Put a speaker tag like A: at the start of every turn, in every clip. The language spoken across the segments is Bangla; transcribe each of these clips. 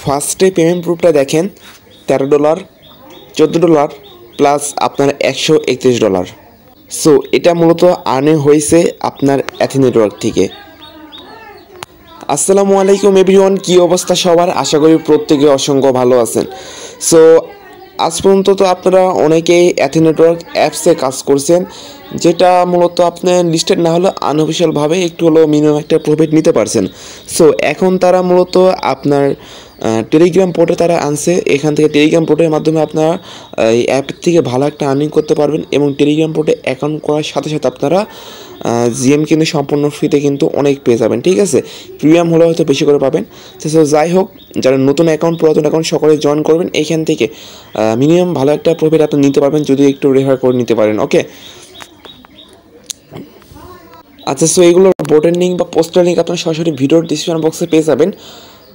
A: ফার্স্টে পেমেন্ট প্রুফটা দেখেন $13, $14 প্লাস আপনার $131। সো এটা মূলত আর্নিং হয়েছে আপনার অ্যাথি নেটওয়ার্ক থেকে। আসসালামু আলাইকুম এভরিওয়ান, কী অবস্থা সবার? আশা করি প্রত্যেকে অসংখ্য ভালো আছেন। সো আজ পর্যন্ত তো আপনারা অনেকেই অ্যাথি নেটওয়ার্ক অ্যাপসে কাজ করছেন, যেটা মূলত আপনার লিস্টেড না হলেও আনঅফিসিয়ালভাবে একটু হলেও মিনিমাম একটা প্রফিট নিতে পারছেন। সো এখন তারা মূলত আপনার টেলিগ্রাম পোর্টে তারা আনছে, এখান থেকে টেলিগ্রাম পোর্টের মাধ্যমে আপনারা এই অ্যাপ থেকে ভালো একটা আর্নিং করতে পারবেন এবং টেলিগ্রাম পোর্টে অ্যাকাউন্ট করার সাথে সাথে আপনারা জিএম কিন্তু সম্পূর্ণ ফ্রিতে কিন্তু অনেক পেয়ে যাবেন। ঠিক আছে, প্রিমিয়াম হলে হয়তো বেশি করে পাবেন। তো যাই হোক, যারা নতুন অ্যাকাউন্ট পুরাতন অ্যাকাউন্ট সকলে জয়েন করবেন, এইখান থেকে মিনিমাম ভালো একটা প্রফিট আপনি নিতে পারবেন যদি একটু রেফার করে নিতে পারেন। ওকে, আচ্ছা, সো এগুলোর বোর্ডের লিঙ্ক বা পোস্টার লিঙ্ক আপনার সরাসরি ভিডিওর ডিসক্রিপশন বক্সে পেয়ে যাবেন।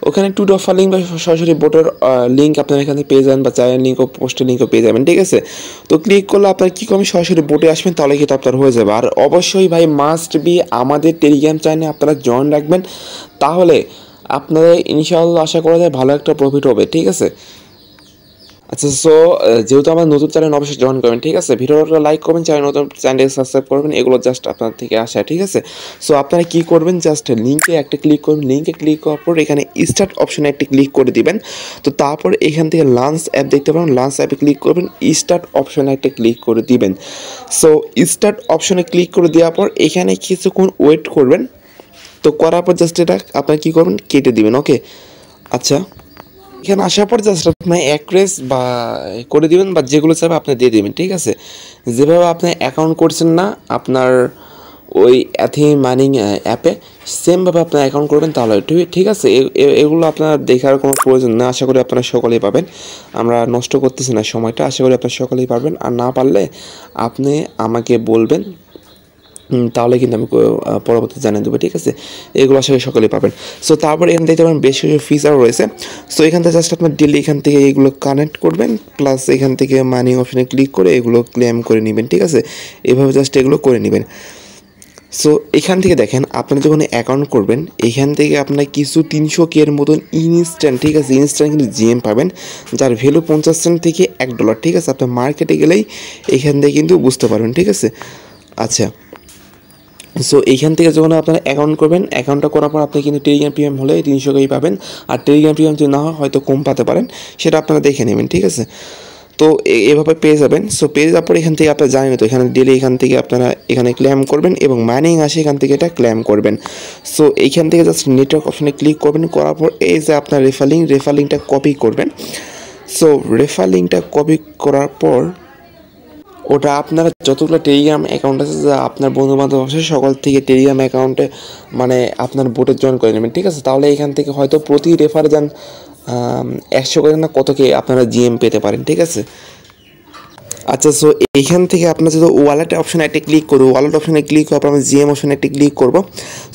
A: ওখানে টু ডফার লিঙ্ক বা সরাসরি বোর্ডের লিঙ্ক আপনার এখানে পেয়ে যাবেন, বা চায়ের লিঙ্ক ও পোস্টের লিঙ্কও পেয়ে যাবেন। ঠিক আছে, তো ক্লিক করলে আপনার কী করবেন, সরাসরি বোর্ডে আসবেন, তাহলে কিন্তু আপনার হয়ে যাবে। আর অবশ্যই ভাই মাস্ট বি আমাদের টেলিগ্রাম চ্যানেলে আপনারা জয়েন রাখবেন, তাহলে আপনাদের ইনশাআল্লাহ আশা করা যায় ভালো একটা প্রফিট হবে। ঠিক আছে, আচ্ছা, সো যেহেতু আমার নতুন চ্যানেল অবশ্যই জয়েন করবেন। ঠিক আছে, ভিডিওটা লাইক করবেন, নতুন চ্যানেল সাবস্ক্রাইব করবেন, এগুলো জাস্ট আপনার থেকে আসা। ঠিক আছে, সো আপনারা কী করবেন, জাস্ট লিঙ্কে একটা ক্লিক করবেন, লিঙ্কে ক্লিক করার পর এখানে স্টার্ট অপশনে একটা ক্লিক করে দিবেন। তো তারপর এখান থেকে লাঞ্চ অ্যাপ দেখতে পাবেন, লাঞ্চ অ্যাপে ক্লিক করবেন, স্টার্ট অপশনে একটা ক্লিক করে দিবেন। সো স্টার্ট অপশনে ক্লিক করে দেওয়ার পর এখানে কিছুক্ষণ ওয়েট করবেন। তো করার পর জাস্ট এটা আপনার কী করবেন, কেটে দিবেন। ওকে, আচ্ছা, এখানে আসার পর জাস্ট আপনি অ্যাক্রেস বা করে দিবেন, বা যেগুলো চাইবে আপনি দিয়ে দেবেন। ঠিক আছে, যেভাবে আপনি অ্যাকাউন্ট করছেন না আপনার ওই অ্যাথি মাইনিং অ্যাপে, সেমভাবে আপনার অ্যাকাউন্ট করবেন, তাহলে ঠিক আছে। এগুলো আপনার দেখার কোনো প্রয়োজন না, আশা করি আপনারা সকলেই পাবেন। আমরা নষ্ট করতেছি না সময়টা, আশা করি আপনারা সকলেই পারবেন। আর না পারলে আপনি আমাকে বলবেন, তাহলে কিন্তু আমি পরবর্তী জানিয়ে দেবো। ঠিক আছে, এগুলো আসলে সকলেই পাবেন। সো তারপর এখান থেকে যেমন বেশ কিছু ফিচার রয়েছে। সো এখান থেকে জাস্ট আপনার ডেলি এখান থেকে এগুলো কানেক্ট করবেন, প্লাস এখান থেকে মানি অপশনে ক্লিক করে এগুলো ক্লেম করে নেবেন। ঠিক আছে, এভাবে জাস্ট এগুলো করে নেবেন। সো এখান থেকে দেখেন, আপনারা যখন অ্যাকাউন্ট করবেন, এখান থেকে আপনার কিছু 300K এর মতন ইনস্ট্যান্ট, ঠিক আছে, ইনস্ট্যান্ট কিন্তু জিএম পাবেন, যার ভ্যালু 50 সেন্ট থেকে $1। ঠিক আছে, আপনার মার্কেটে গেলেই এখান থেকে কিন্তু বুঝতে পারবেন। ঠিক আছে, আচ্ছা, সো এইখান থেকে যখন আপনারা অ্যাকাউন্ট করবেন, অ্যাকাউন্টটা করার পর আপনি কিন্তু টেলিগ্রাম প্রিমিয়াম হলে 300K পাবেন, আর টেলিগ্রাম প্রিমিয়াম যদি না হয় হয়তো কম পাতে পারেন, সেটা আপনারা দেখে নেবেন। ঠিক আছে, তো এভাবে পেয়ে যাবেন। সো পেয়ে যাওয়ার পর এখান থেকে আপনারা জানেন তো এখানে ডেলি এখান থেকে আপনারা এখানে ক্লেম করবেন এবং মাইনিং আসে এখান থেকে এটা ক্লেম করবেন। সো এইখান থেকে জাস্ট নেটওয়ার্ক অপশনে ক্লিক করবেন, করার পর এই যে আপনার রেফার লিঙ্কটা কপি করবেন। সো রেফার লিঙ্কটা কপি করার পর ওটা আপনারা যতগুলো টেলিগ্রাম অ্যাকাউন্ট আছে, যা আপনার বন্ধুবান্ধব আছে, সকল থেকে টেলিগ্রাম অ্যাকাউন্টে মানে আপনার বোটে জয়েন করে নেবেন। ঠিক আছে, তাহলে এখান থেকে হয়তো প্রতি রেফারে যান 100 করে না কতকে আপনারা জিএম পেতে পারেন। ঠিক আছে, আচ্ছা, সো এইখান থেকে আপনার যদি ওয়ালেট অপশানে একটা ক্লিক করবো, ওয়ালেট অপশানে ক্লিক করার পর আমি জিএম অপশানে একটা ক্লিক করবো।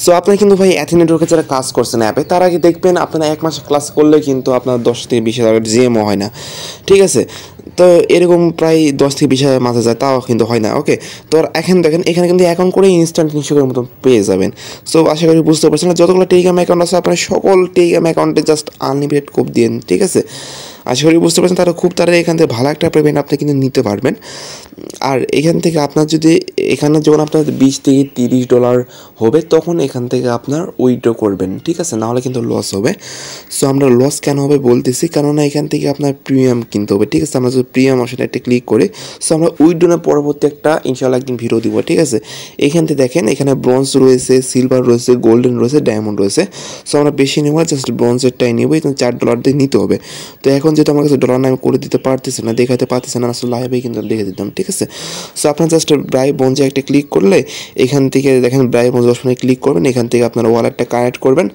A: সো আপনারা কিন্তু ভাই অ্যাথি নেটওয়ার্কে যারা কাজ করছেন অ্যাপে, তার আগে দেখবেন আপনারা 1 মাস ক্লাস করলে কিন্তু আপনার 10 থেকে 20 হাজার জিএমও হয় না। ঠিক আছে, তো এরকম প্রায় 10 থেকে 20 হাজার মাঝে যায়, তাও কিন্তু হয় না। ওকে, তো এখন দেখেন এখানে কিন্তু অ্যাকাউন্ট করে ইনস্ট্যান্ট 300 মতো পেয়ে যাবেন। সো আশা করি বুঝতে পারছেন, যতগুলো টেলিগ্রাম অ্যাকাউন্ট আছে আপনার সকল টেলিগ্রাম অ্যাকাউন্টে জাস্ট আনলিমিটেড কোপ দিন। ঠিক আছে, আশা করি বুঝতে পারছেন, তারা খুব তাড়াতাড়ি এখান থেকে ভালো একটা পেমেন্ট আপনি কিন্তু নিতে পারবেন। আর এখান থেকে আপনার যদি এখানে যখন আপনার $20 থেকে $30 হবে, তখন এখান থেকে আপনার উইথড্র করবেন। ঠিক আছে, নাহলে কিন্তু লস হবে। সো আমরা লস কেন হবে বলতেছি, কেননা এখান থেকে আপনার প্রিমিয়াম কিনতে হবে। ঠিক আছে, আমরা যদি প্রিমিয়াম অপশনে একটা ক্লিক করি, সো আমরা উইথড্রোর পরবর্তী একটা ইনশাআল্লাহ একদিন ভিডিও দিব। ঠিক আছে, এখান থেকে দেখেন এখানে ব্রোঞ্জ রয়েছে, সিলভার রয়েছে, গোল্ডেন রয়েছে, ডায়মন্ড রয়েছে। সো আমরা বেশি নেব, জাস্ট ব্রোঞ্জেরটাই নেব, এখানে $4 দিয়ে নিতে হবে। তো এখন যেহেতু আমার কাছে ডলার নামে করে দিতে পারতেছে না, দেখাতে পারতেছে না, আসলে লাইভেই কিন্তু দেখে দিতাম। ঠিক আছে, সো আপনার জাস্ট ব্রোঞ্জে একটা ক্লিক করলে এখান থেকে দেখেন ব্রোঞ্জ অপশনে ক্লিক করবেন, এখান থেকে আপনার ওয়ালেটটা কানেক্ট করবেন।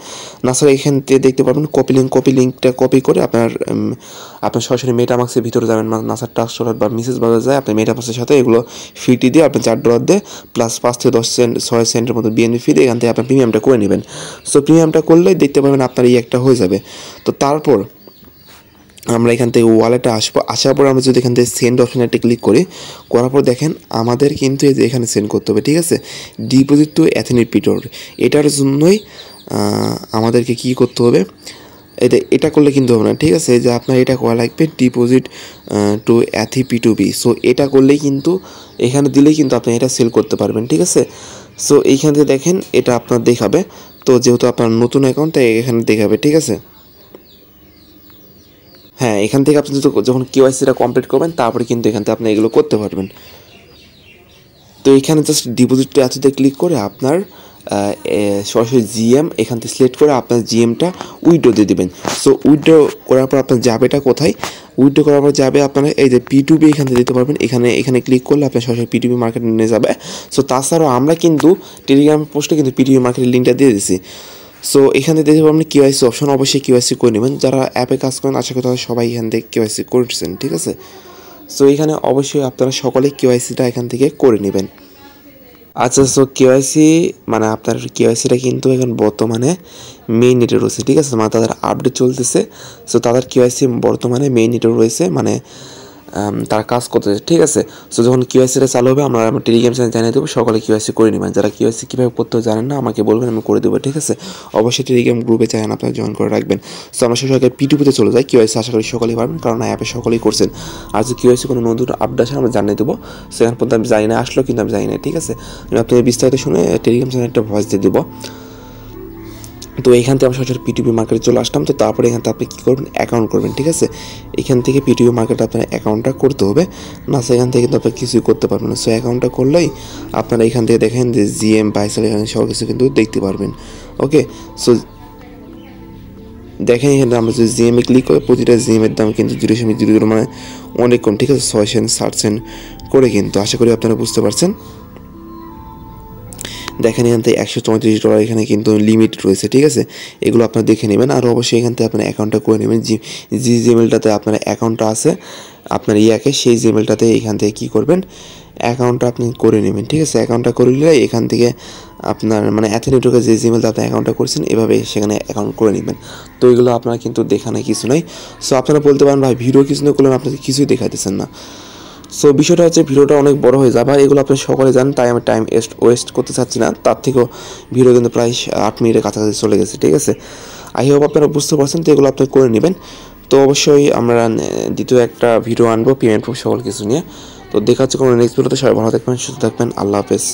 A: না স্যার এখান থেকে দেখতে পারবেন কপি লিঙ্কটা কপি করে আপনার সরাসরি মেটামাক্সের ভিতরে যাবেন, নাসার ট্রাস্ট ওয়ালেট বা মিসেস বাজার যায়, আপনি মেটামাক্সের সাথে এগুলো ফিটি দিয়ে আপনি $4 দিয়ে প্লাস 5 থেকে 10 সেন্ট 6 সেন্টের মতো বিএনপি ফি দিয়ে এখান থেকে আপনার প্রিমিয়ামটা করে নেবেন। সো প্রিমিয়ামটা করলেই দেখতে পাবেন আপনার এই একটা হয়ে যাবে। তো তারপর আমরা এখান থেকে ওয়ালেটে আসবো, আসার পর আমরা যদি এখান থেকে সেন্ড অপশানে একটা ক্লিক করি, করার পর দেখেন আমাদের কিন্তু এই যে এখানে সেন্ড করতে হবে। ঠিক আছে, ডিপোজিট টু অ্যাথি নেটওয়ার্ক, এটার জন্যই আমাদেরকে কী করতে হবে, এটা করলে কিন্তু হবে না, ঠিক আছে? যে আপনার এটা করা লাগবে ডিপোজিট টু অ্যাথি P2B। সো এটা করলেই কিন্তু এখানে দিলেই কিন্তু আপনি এটা সেল করতে পারবেন, ঠিক আছে? সো এইখান থেকে দেখেন এটা আপনার দেখাবে। তো যেহেতু আপনার নতুন অ্যাকাউন্ট তাই এখানে দেখাবে, ঠিক আছে? হ্যাঁ, এখান থেকে আপনি যখন KYC-টা কমপ্লিট করবেন তারপরে কিন্তু এখান থেকে আপনি এগুলো করতে পারবেন। তো এখানে জাস্ট ডিপোজিট টু অ্যাথিতে ক্লিক করে আপনার সরাসরি জিএম এখান থেকে সিলেক্ট করে আপনার জিএমটা উইথড্র দিয়ে দেবেন। সো উইথড্র করার পর আপনার যাবেটা কোথায়? উইথড্র করার পর যাবে আপনার এই যে P2B এখান থেকে দিতে পারবেন। এখানে ক্লিক করলে আপনার সরাসরি P2B মার্কেটে নিয়ে যাবে। সো তাছাড়াও আমরা কিন্তু টেলিগ্রাম পোস্টে কিন্তু P2B মার্কেটের লিঙ্কটা দিয়ে দিছি। সো এখান থেকে দেখতে পাবেন KYC অপশন, অবশ্যই KYC করে নেবেন। যারা অ্যাপে কাজ করেন আশা করি তারা সবাই এখান থেকে KYC করছেন, ঠিক আছে? সো এখানে অবশ্যই আপনারা সকলেই KYC-টা এখান থেকে করে নেবেন। আচ্ছা, সো KYC মানে আপনার KYC-টা কিন্তু এখন বর্তমানে মেইন নেটে রয়েছে, ঠিক আছে? মানে তাদের আপডেট চলতেছে। সো তাদের KYC বর্তমানে মেইন নেটে রয়েছে, মানে তারা কাজ করতেছে, ঠিক আছে? সো যখন KYC-টা চালু হবে আমরা আমার টেলিগ্রাম চ্যানেল জানিয়ে দেবো, সকলে KYC করে নেবেন। যারা KYC কীভাবে করতে জানেন না আমাকে বলবেন, আমি করে দেবো, ঠিক আছে? অবশ্যই টেলিগ্রাম গ্রুপে চান আপনারা জয়েন করে রাখবেন। সো আমরা সবাইকে P2P-তে চলে যাই। KYC আশা করি সকলেই পারবেন, কারণ অ্যাপে সকলেই করছেন। আর যদি KYC কোনো নতুন আপডেট আসে আমরা জানিয়ে দেবো। সো এখন পর্যন্ত আমি জানি না, আসলো কিন্তু আমি জানি না, ঠিক আছে? আমি আপনাদের বিস্তারিত শুনে টেলিগ্রাম চ্যানেলে একটা ভয়েস দিয়ে দেবো। তো এইখান থেকে আমরা সরাসরি P2P মার্কেটে চলে আসলাম। তো তারপরে এখান থেকে আপনি কী করবেন? অ্যাকাউন্ট করবেন, ঠিক আছে? এখান থেকে P2P মার্কেটে আপনার অ্যাকাউন্টটা করতে হবে, না সেখান থেকে কিন্তু আপনি কিছুই করতে পারবেন না। সো অ্যাকাউন্টটা করলেই আপনারা এখান থেকে দেখেন যে জিএম বাইসেল এখানে সব কিছু কিন্তু দেখতে পারবেন। ওকে, সো দেখেন এখানে আমরা যদি জিএমে ক্লিক করে প্রতিটা জিএমের দাম কিন্তু 0.00 মানে অনেক কম, ঠিক আছে? 6 সেন্ট 7 সেন্ট করে কিন্তু, আশা করি আপনারা বুঝতে পারছেন। দেখেন এখান থেকে $134 এখানে কিন্তু লিমিট রয়েছে, ঠিক আছে? এগুলো আপনারা দেখে নেবেন। আর অবশ্যই এখান থেকে আপনার অ্যাকাউন্টটা করে নেবেন। যে জিমেলটাতে আপনার অ্যাকাউন্টটা আছে আপনার ইয়াকে, সেই জিমেলটাতে এখান থেকে কী করবেন? অ্যাকাউন্টটা আপনি করে নেবেন, ঠিক আছে? অ্যাকাউন্টটা করে নিলে এখান থেকে আপনার মানে অ্যাথি নেটওয়ার্কে যে জিমেলটা আপনি অ্যাকাউন্টটা করছেন এভাবে সেখানে অ্যাকাউন্ট করে নেবেন। তো এগুলো আপনারা কিন্তু দেখানো কিছু নাই। সো আপনারা বলতে পারেন ভাই ভিডিও কিছু না করলেন, আপনাদের কিছুই দেখাইতেছেন না। সো বিষয়টা হচ্ছে ভিডিওটা অনেক বড় হয়ে যাবে, আর এগুলো আপনি সকলে জানেন, তাই আমি টাইম ওয়েস্ট করতে চাচ্ছি না। তার থেকেও ভিডিও কিন্তু প্রায় 8 মিনিটের কাছাকাছি চলে গেছে, ঠিক আছে? আই হোপ আপনারা বুঝতে পারছেন। তো এগুলো আপনি করে নেবেন। তো অবশ্যই আমরা দ্বিতীয় একটা ভিডিও আনবো পেমেন্ট প্রুফ সকল কিছু নিয়ে। তো দেখা হচ্ছে কোনো নেক্সট ভিডিওতে। সবাই ভালো থাকবেন, সুস্থ থাকবেন। আল্লাহ হাফেজ।